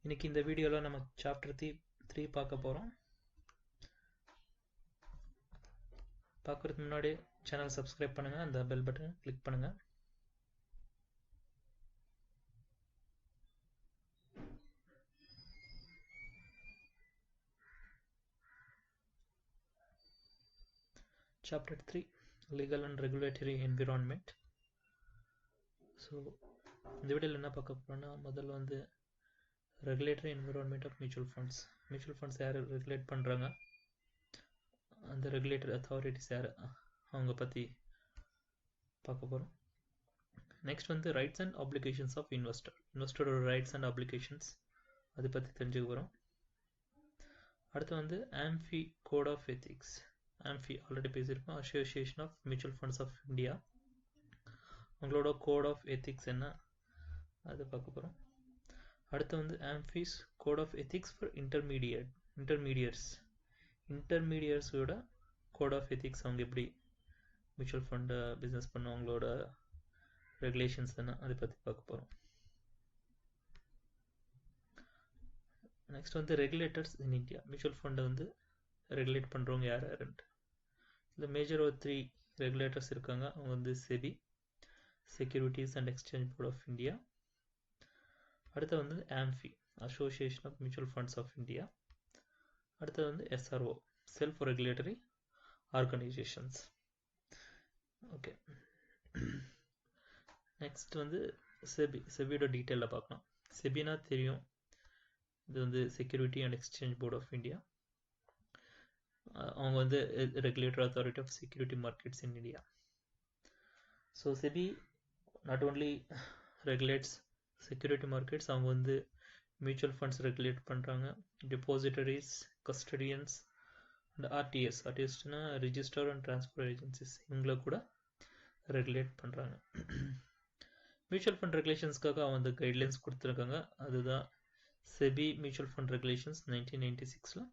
இன்னைக்கு இந்த வீடியோல நம்ம சாப்டர் 3 பார்க்க போறோம். பார்க்கறதுக்கு முன்னாடி சேனல் சப்ஸ்கிரைப் பண்ணுங்க, அந்த பெல் பட்டன் கிளிக் பண்ணுங்க. Chapter 3 Legal and Regulatory Environment. So இந்த வீடியோல என்ன பார்க்க போறோம்னா முதல்ல வந்து regulatory environment of mutual funds. Mutual funds யார் ரெகுலேட் பண்றாங்க, அந்த ரெகுலேட்டரி அத்தாரிட்டிஸ் யார், அவங்க பத்தி பார்க்க போறோம். நெக்ஸ்ட் வந்து ரைட்ஸ் அண்ட் ஆப்ளிகேஷன்ஸ் ஆஃப் இன்வெஸ்டரோட ரைட்ஸ் அண்ட் ஆப்ளிகேஷன்ஸ் அதை பற்றி தெரிஞ்சுக்க போகிறோம். அடுத்து வந்து AMFI code of ethics. AMFI already பேசியிருக்கோம், association of mutual funds of India. உங்களோட கோட் ஆஃப் எத்திக்ஸ் என்ன, அதை பார்க்க போகிறோம். அடுத்து வந்து AMFI's code of ethics for இன்டர்மீடியர்ஸோட கோட் ஆஃப் எத்திக்ஸ், அவங்க எப்படி மியூச்சுவல் ஃபண்டு பிஸ்னஸ் பண்ணவங்களோட ரெகுலேஷன்ஸ் என்ன, அதை பற்றி பார்க்க போகிறோம். நெக்ஸ்ட் வந்து ரெகுலேட்டர்ஸ் இன் இந்தியா. மியூச்சுவல் ஃபண்டை வந்து ரெகுலேட் பண்ணுறவங்க யார் யாருன்ட்டு இதில் மேஜர் 3 ரெகுலேட்டர்ஸ் இருக்காங்க. அவங்க வந்து SEBI, securities and exchange board of India. அடுத்து வந்து AMFI, association of mutual funds of India. அடுத்து வந்து SRO, self regulatory organisations. Okay, next வந்து செபியோட டீட்டெயிலில் பார்க்கலாம். செபினா தெரியும், இது வந்து security and exchange board of India. அவங்க வந்து regulatory authority of security markets in India. So SEBI not only regulates security markets, அவங்க வந்து மியூச்சுவல் ஃபண்ட்ஸ் ரெகுலேட் பண்ணுறாங்க, டெபாசிட்டரிஸ், கஸ்டடியன்ஸ் அண்ட் ஆர்டிஎஸ்னா ரிஜிஸ்டர் அண்ட் ட்ரான்ஸ்ஃபர் ஏஜென்சிஸ், இவங்கள கூட ரெகுலேட் பண்ணுறாங்க. மியூச்சுவல் ஃபண்ட் ரெகுலேஷன்ஸ்க்காக அவங்க வந்து கைட்லைன்ஸ் கொடுத்துருக்காங்க. அதுதான் SEBI mutual fund regulations 1996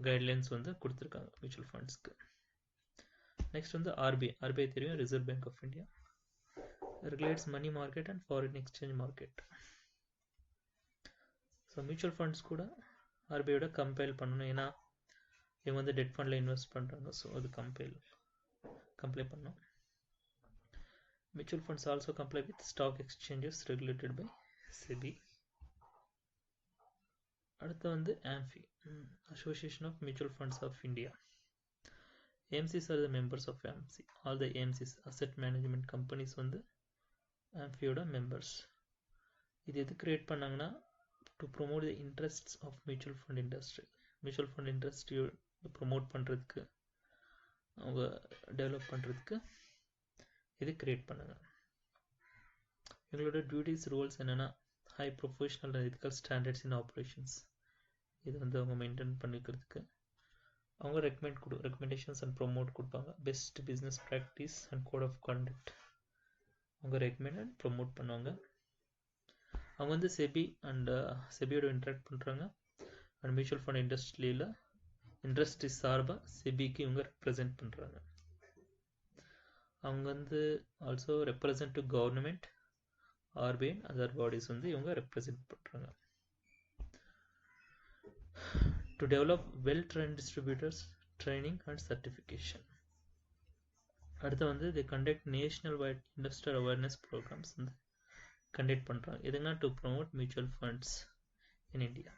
guidelines வந்து கொடுத்துருக்காங்க மியூச்சுவல் ஃபண்ட்ஸ்க்கு. நெக்ஸ்ட் வந்து ஆர்பிஐ தெரியும், reserve bank of India, regulates money market and foreign exchange market. So mutual funds கூட ஆர்பிஐயோட கம்பைல் பண்ணணும், ஏன்னா இவங்க வந்து டெட் ஃபண்டில் இன்வெஸ்ட் பண்ணுறாங்க. ஸோ அது கம்ப்ளை பண்ணணும். Mutual funds also comply with stock exchanges regulated by SEBI. அடுத்து வந்து AMFI, Association of Mutual Funds of India. AMCs are the members of AMFI. All the AMCs, asset management companies, வந்து AMFI ஓட members. இது எது create பண்ணாங்கன்னா, to promote the interests of mutual fund industry. Mutual fund industry promote பண்ணுறதுக்கு, அவங்க develop பண்ணுறதுக்கு இது create பண்ணுங்க. எங்களோட டியூட்டிஸ் ரூல்ஸ் என்னன்னா, high professional and ethical standards in operations, இது வந்து அவங்க மெயின்டைன் பண்ணிக்கிறதுக்கு அவங்க ரெக்கமெண்டேஷன்ஸ் அண்ட் ப்ரொமோட் கொடுப்பாங்க. Best business practice and code of conduct அவங்க ரெக்கமெண்ட் அண்ட் ப்ரொமோட் பண்ணுவாங்க. அவங்க வந்து செபியோட இன்ட்ராக்ட் பண்ணுறாங்க. அண்ட் மியூச்சுவல் ஃபண்ட் இண்டஸ்ட்ரி சார்பாக செபிக்கு இவங்க ரெப்ரசென்ட் பண்ணுறாங்க. அவங்க வந்து also represent to government, RBI and other bodies வந்து இவங்க ரெப்ரசென்ட் பண்ணுறாங்க. To develop well trained distributors training and certification. அடுத்து வந்து the conduct nationwide investor awareness programs வந்து கண்டக்ட் பண்ணுறாங்க. எதுனா to promote mutual funds in India.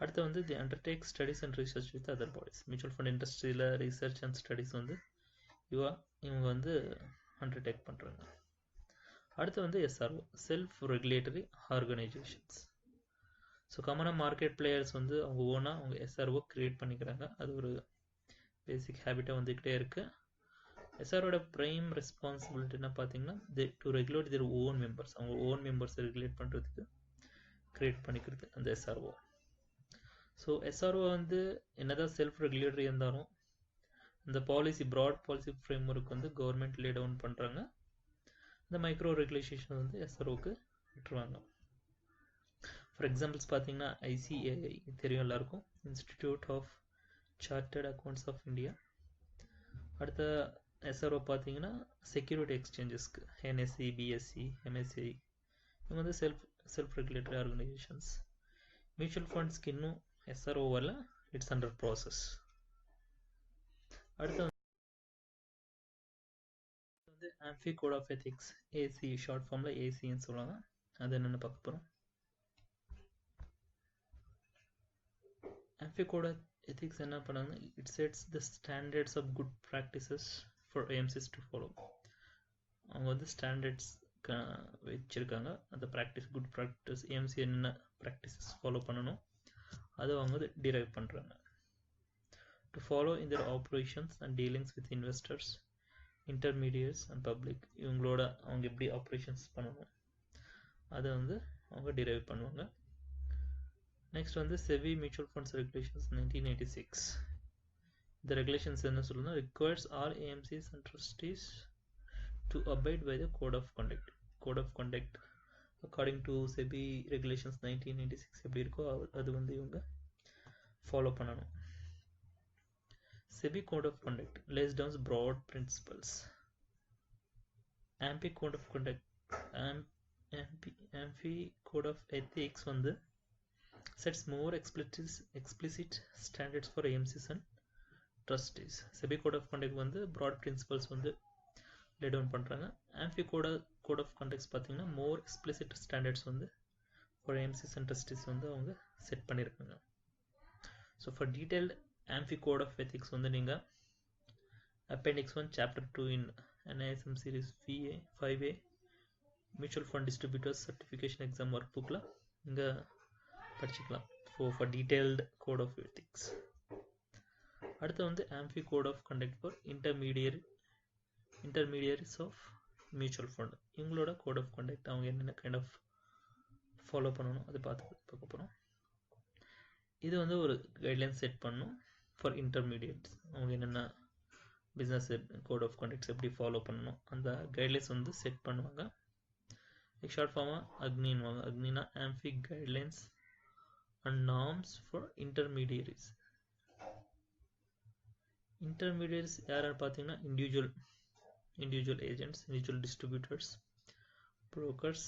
அடுத்து வந்து the undertake studies and research with other bodies. Mutual fund இண்டஸ்ட்ரியில் research and studies வந்து இவங்க வந்து அண்டர்டேக் பண்ணுறாங்க. அடுத்து வந்து SRO, self regulatory organisations. So காமனாக மார்க்கெட் பிளேயர்ஸ் வந்து அவங்க ஓனாக அவங்க SRO கிரியேட் பண்ணிக்கிறாங்க. அது ஒரு பேசிக் ஹேபிட்டாக வந்துக்கிட்டே இருக்குது. SROட ப்ரைம் ரெஸ்பான்சிபிலிட்டி என்ன பார்த்தீங்கன்னா, to regulate their own members, அவங்க ஓன் மெம்பர்ஸை ரெகுலேட் பண்ணுறதுக்கு கிரியேட் பண்ணிக்கிறது அந்த SRO. ஸோ SRO வந்து என்னதான் செல்ஃப் ரெகுலேட்டரி இருந்தாலும் இந்த ப்ராட் பாலிசி ஃப்ரேம் ஒர்க் வந்து கவர்மெண்ட் லே டவுன் பண்ணுறாங்க. இந்த மைக்ரோ ரெகுலேஷன் வந்து SROக்கு விட்டுருவாங்க. ஃபார் எக்ஸாம்பிள்ஸ் பார்த்தீங்கன்னா, ICAI தெரியும் எல்லாருக்கும், institute of chartered accounts of India. அடுத்த SRO பார்த்தீங்கன்னா செக்யூரிட்டி எக்ஸ்சேஞ்சஸ்க்கு NSE, BSE, MSCI, இவங்க வந்து self self-regulatory organizations. Mutual funds இன்னும் SRO வரல, it's under process. அடுத்து வந்து AMFI Code of Ethics, AC short formல AC ன்னு சொல்லுவாங்க. அது என்னன்னு பார்க்க போறோம். AMFI Code of Ethics என்ன பண்ணுவாங்க? It sets the standards of good practices for AMCs to follow. அவங்க வந்து ஸ்டாண்டர்ட்ஸ் வச்சிருக்காங்க. அந்த ப்ராக்டிஸ் குட் ப்ராக்டிஸ் ஏஎம்சி என்ன ப்ராக்டிசஸ் ஃபாலோ பண்ணணும் அதை அவங்க வந்து டிரைவ் பண்ணுறாங்க. To follow in their operations and dealings with investors, intermediaries and public. இவங்களோட அவங்க எப்படி ஆப்ரேஷன்ஸ் பண்ணணும் அதை வந்து அவங்க டிரைவ் பண்ணுவாங்க. நெக்ஸ்ட் வந்து SEBI Mutual Funds Regulations 1986. இந்த ரெகுலேஷன்ஸ் என்ன சொல்லுன்னா, requires all AMCs and trustees to abide by the code of conduct. Code of conduct according to SEBI regulations 1996 எப்படி இருக்கோ அது வந்து இவங்க ஃபாலோ பண்ணணும். SEBI code of conduct lays down broad principles. AMFI code of conduct, AMFI code of ethics வந்து sets more explicit standards for AMCs and trustees. SEBI code of conduct வந்து broad principles வந்து lay down பண்றாங்க. AMFI code of conduct பார்த்தீங்கன்னா more explicit standards வந்து for AMCs and trustees வந்து அவங்க set பண்ணியிருக்காங்க. So for detailed AMFI code of ethics வந்து நீங்க appendix 1 chapter 2 in NISM series 5A mutual fund distributors certification exam workbookல இங்க படிச்சுக்கலாம். for detailed code of ethics. அடுத்து வந்து AMFI code of conduct for intermediaries of mutual fund. இவங்களோட code of conduct அவங்க என்னென்ன kind of follow பண்ணணும் அதை பார்க்க போகிறோம். இது வந்து ஒரு கைட்லைன் செட் பண்ணணும் ஃபார் இன்டர்மீடியட்ஸ். அவங்க என்னென்ன பிஸ்னஸ் கோட் ஆஃப் கண்டக்ட்ஸ் எப்படி ஃபாலோ பண்ணணும் அந்த கைட்லைன்ஸ் வந்து செட் பண்ணுவாங்க. ஷார்ட் ஃபார்மாக அக்னின்வாங்க. அக்னினா AMFI guidelines and norms for intermediaries. Intermediaries யாரான்னு பார்த்தீங்கன்னா individual agents, individual distributors, brokers,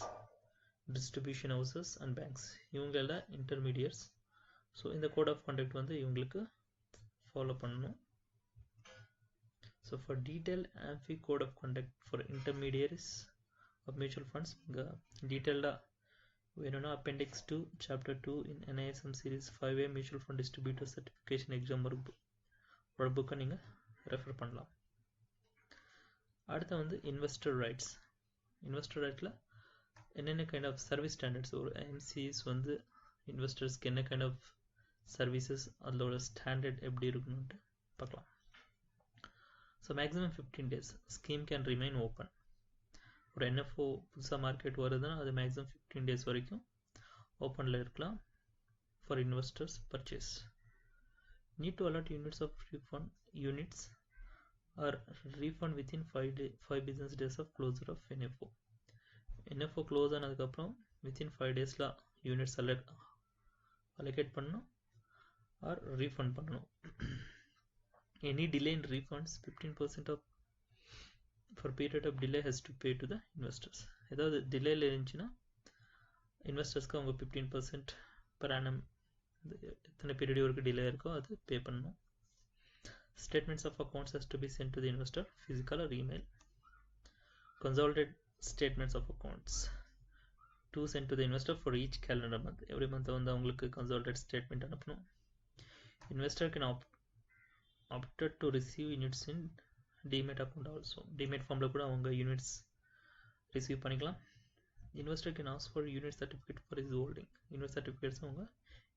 distribution houses and banks. இவங்க எல்லாம் intermediaries. ஸோ இந்த கோட் ஆஃப் கண்டக்ட் வந்து இவங்களுக்கு ஃபாலோ பண்ணணும். So for detail AMFI code of conduct for intermediaries of mutual funds இங்கே டீட்டெயில்டாக வேணும்னா appendix 2 chapter 2 in NISM series 5A mutual fund distributor certification exam workbook நீங்கள் ரெஃபர் பண்ணலாம். அடுத்து வந்து இன்வெஸ்டர் ரைட்ஸ். இன்வெஸ்டர் ரைட்டில் என்னென்ன கைண்ட் ஆஃப் சர்வீஸ் ஸ்டாண்டர்ட்ஸ் ஒரு AMCs வந்து இன்வெஸ்டர்ஸ்க்கு என்ன கைண்ட் ஆஃப் சர்வீசஸ் அதோட ஸ்டாண்டர்ட் எப்படி இருக்கணும்ட்டு பார்க்கலாம். So maximum 15 days scheme can remain open. ஒரு NFO புதுசாக மார்க்கெட் வருதுன்னா அது மேக்ஸிமம் 15 days வரைக்கும் ஓப்பனில் இருக்கலாம் for investors purchase. Need to allot units of refund units or refund within 5 business days of closure of NFO. NFO close ஆனதுக்கப்புறம் within 5 daysல units allocate பண்ணணும் or refund பண்ணணும். Any delay in refunds 15% of for period of delay has to pay to the investors. ஏதாவது டிலேல இருந்துச்சுன்னா இன்வெஸ்டர்ஸ்க்கு அவங்க 15% per annum எத்தனை period வரைக்கும் delay இருக்கோ அது பே பண்ணணும். Statements of accounts has to be sent to the investor, physical or email. Consolidated statements of accounts to send to the investor for each calendar month. Every month வந்து அவங்களுக்கு consolidated statement அனுப்பணும். Investor can opted to receive units in demat account also. Demat formல கூட அவங்க units receive பண்ணிக்கலாம். Investor can ask for unit certificate for his holding. Unit certificates அவங்க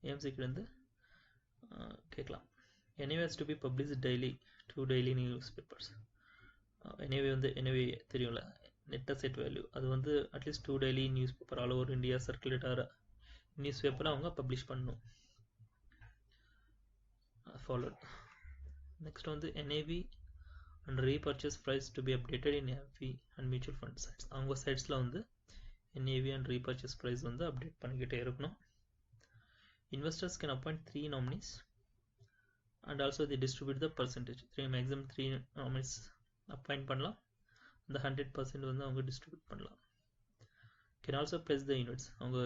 AMC கிட்ட கேட்கலாம். NIV has to be published daily, 2 daily newspapers. NIV வந்து NIV தெரியும்ல, net asset value. அது வந்து at least 2 daily newspaper all over India circulate ஆகிற news பேப்பரை அவங்க பப்ளிஷ் பண்ணணும். ஃபாலோட். நெக்ஸ்ட் வந்து NIV and repurchase price to be updated in AMFI and mutual fund sites. அவங்க சைட்ஸில் வந்து NIV அண்ட் ரீபர்ச்சேஸ் ப்ரைஸ் வந்து அப்டேட் பண்ணிக்கிட்டே இருக்கணும். Investors can appoint 3 nominees and also they distribute the percentage. Maximum 3 nominees appoint பண்ணலாம். அந்த 100% வந்து அவங்க distribute பண்ணலாம். Can also pledge the units. அவங்க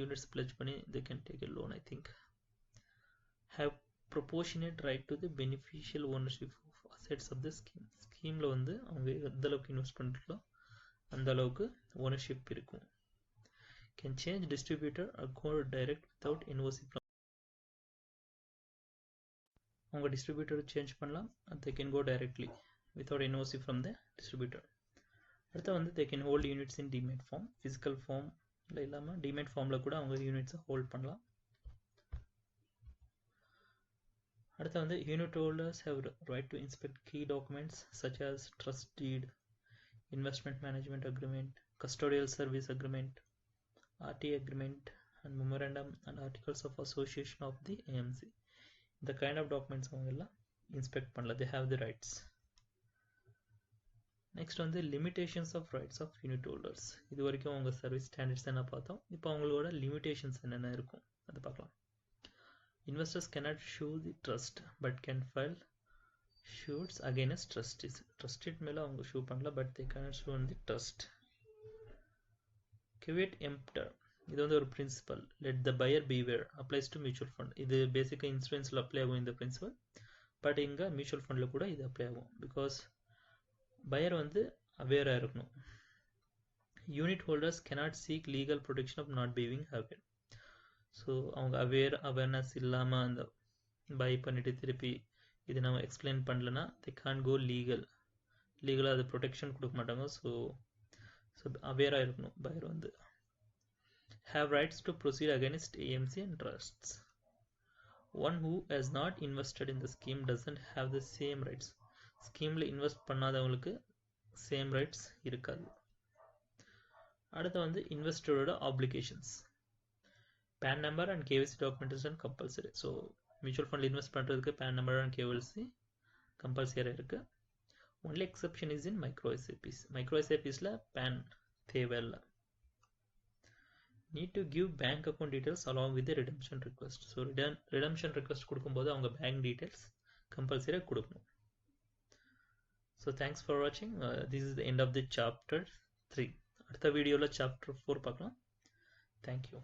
units pledge பண்ணி they can take a loan, I think. Have proportionate right to the beneficial ownership of assets of the scheme. ஸ்கீமில் வந்து அவங்க எந்த அளவுக்கு இன்வெஸ்ட் பண்ணுறோம் அந்த அளவுக்கு ஓனர்ஷிப் இருக்கும். Can change distributor or go direct without NOC from அவங்க distributor change பண்ணலாம். They can go directly without NOC from the distributor. அடுத்து வந்து they can hold units in demat form. physical form இல்லாமல் demat formல கூட அவங்க units hold பண்ணலாம். அடுத்து வந்து unit holders have right to inspect key documents such as trust deed, investment management agreement, custodial service agreement, RT agreement, and memorandum and articles of association of the AMC. The kind of documents அவங்க எல்லாம் inspect பண்ணலாம். They have the rights. Next வந்து limitations of rights of unit holders. இது வரைக்கும் அவங்க service standards என்ன பார்த்தோம். இப்போ அவங்களோட limitations என்னென்ன இருக்கும் அது பார்க்கலாம். Investors cannot sue the trust but can file suits against trustees. Trusted மேல அவங்க sue பண்ணலாம் but they cannot sue on the trust. Caveat emptor. இது வந்து ஒரு principle. Let the buyer beware applies to mutual fund. இது பேசிக்கா இன்சூரன்ஸ்ல apply ஆகும் இந்த பிரின்சிபல். பட் இங்க மியூச்சுவல் ஃபண்ட்ல கூட இது அப்ளை ஆகும். பிகாஸ் பையர் வந்து அவேரா இருக்கணும். Unit holders cannot seek legal protection of not being aware. So அவங்க அவேர்னஸ் இல்லாமல் அந்த பை பண்ணிட்டு திருப்பி இது நம்ம எக்ஸ்பிளைன் பண்ணலன்னா they can't go லீகலாக அது ப்ரொடெக்ஷன் கொடுக்க மாட்டாங்க. ஸோ அவேராக இருக்கணும் பையர் வந்து. Have rights to proceed against AMC and trusts. One who has not invested in the scheme doesn't have the same rights. ஸ்கீமில் இன்வெஸ்ட் பண்ணாதவங்களுக்கு சேம் ரைட்ஸ் இருக்காது. அடுத்து வந்து இன்வெஸ்டரோட ஆப்ளிகேஷன்ஸ். PAN number and KYC documentation compulsory. So mutual ஃபண்டில் invest பண்ணுறதுக்கு PAN number and KYC கம்பல்சரியாக இருக்குது. Only exception is in micro SIPs. Micro எஸ்ஐபிஸில் பேன் தேவையில்லை. Need to give bank account details along with the redemption request. So redemption request கொடுக்கும்போது அவங்க bank details compulsory கொடுக்கணும். So thanks for watching. This is the end of the chapter 3. அடுத்த வீடியோல chapter 4 பார்க்கலாம். Thank you.